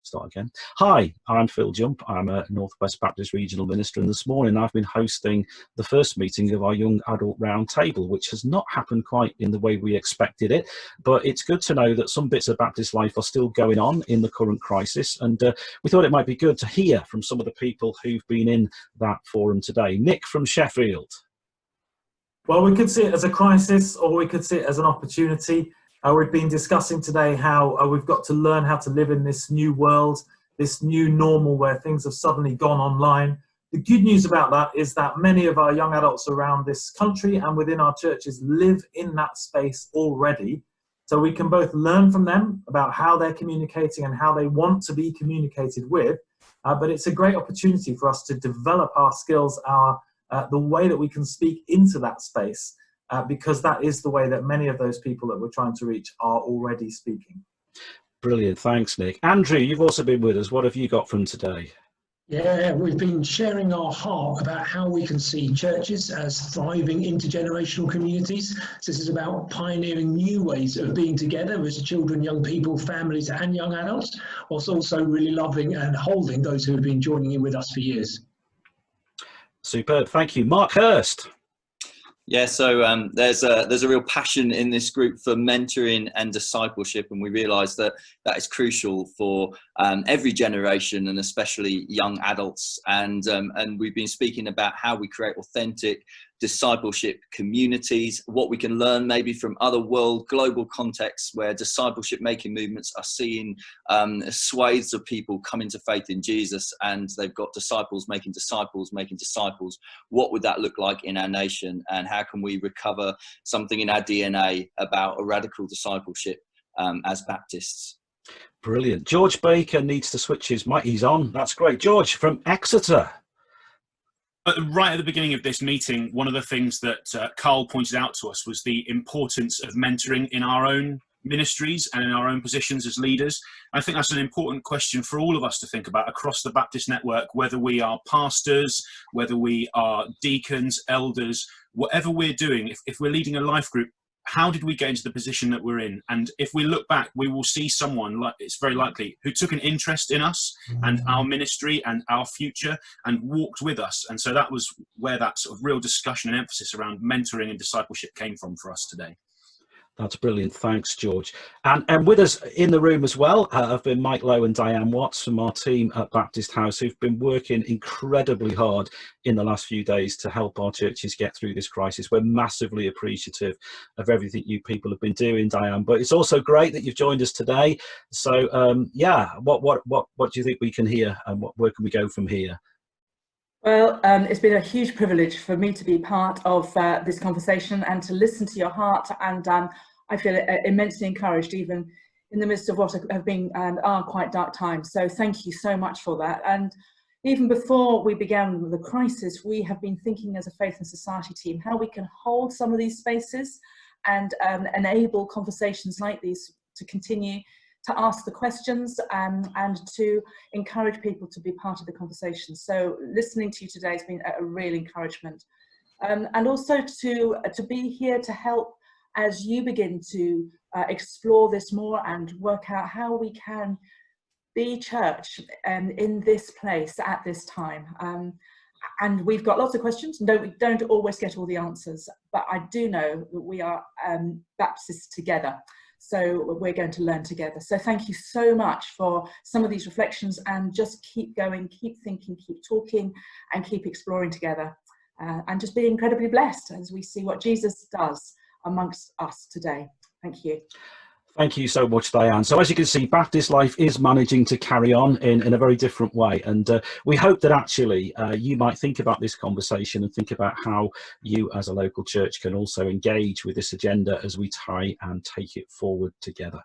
Start again. Hi, I'm Phil Jump. I'm a Northwest Baptist Regional Minister, and this morning I've been hosting the first meeting of our Young Adult Roundtable, which has not happened quite in the way we expected it, but it's good to know that some bits of Baptist life are still going on in the current crisis, and we thought it might be good to hear from some of the people who've been in that forum today. Nick from Sheffield. Well, we could see it as a crisis, or we could see it as an opportunity. We've been discussing today how we've got to learn how to live in this new world, this new normal where things have suddenly gone online. The good news about that is that many of our young adults around this country and within our churches live in that space already. So we can both learn from them about how they're communicating and how they want to be communicated with, but it's a great opportunity for us to develop our skills, the way that we can speak into that space. Because that is the way that many of those people that we're trying to reach are already speaking. Brilliant, thanks Nick. Andrew, you've also been with us. What have you got from today? Yeah, we've been sharing our heart about how we can see churches as thriving intergenerational communities. So this is about pioneering new ways of being together as children, young people, families and young adults, whilst also really loving and holding those who have been joining in with us for years. Superb, thank you. Mark Hurst. Yeah, so there's a real passion in this group for mentoring and discipleship, and we realise that is crucial for every generation, and especially young adults. And we've been speaking about how we create authentic discipleship communities, what we can learn maybe from other global contexts where discipleship making movements are seeing swathes of people come into faith in Jesus, and they've got disciples making disciples. What would that look like in our nation, and how can we recover something in our DNA about a radical discipleship as Baptists? Brilliant. George Baker needs to switch his mic. He's on. That's great. George from Exeter. Right at the beginning of this meeting, one of the things that Carl pointed out to us was the importance of mentoring in our own ministries and in our own positions as leaders. I think that's an important question for all of us to think about across the Baptist network, whether we are pastors, whether we are deacons, elders, whatever we're doing. If we're leading a life group, how did we get into the position that we're in? And if we look back, we will see someone, it's very likely, who took an interest in us and our ministry and our future and walked with us. And so that was where that sort of real discussion and emphasis around mentoring and discipleship came from for us today. That's brilliant. Thanks, George. And with us in the room as well have been Mike Lowe and Diane Watts from our team at Baptist House, who've been working incredibly hard in the last few days to help our churches get through this crisis. We're massively appreciative of everything you people have been doing, Diane. But it's also great that you've joined us today. So, yeah, what do you think we can hear, and where can we go from here? Well, it's been a huge privilege for me to be part of this conversation and to listen to your heart, and I feel immensely encouraged even in the midst of what have been and are quite dark times. So thank you so much for that. And even before we began the crisis, we have been thinking as a Faith and Society team how we can hold some of these spaces and enable conversations like these to continue to ask the questions and to encourage people to be part of the conversation. So listening to you today has been a real encouragement. And also to be here to help as you begin to explore this more and work out how we can be church in this place at this time. And we've got lots of questions, and we don't always get all the answers, but I do know that we are Baptists together. So we're going to learn together. So thank you so much for some of these reflections, and just keep going, keep thinking, keep talking, and keep exploring together. And just be incredibly blessed as we see what Jesus does amongst us today. Thank you. Thank you so much, Diane. So as you can see, Baptist life is managing to carry on in a very different way. And we hope that actually you might think about this conversation and think about how you as a local church can also engage with this agenda as we try and take it forward together.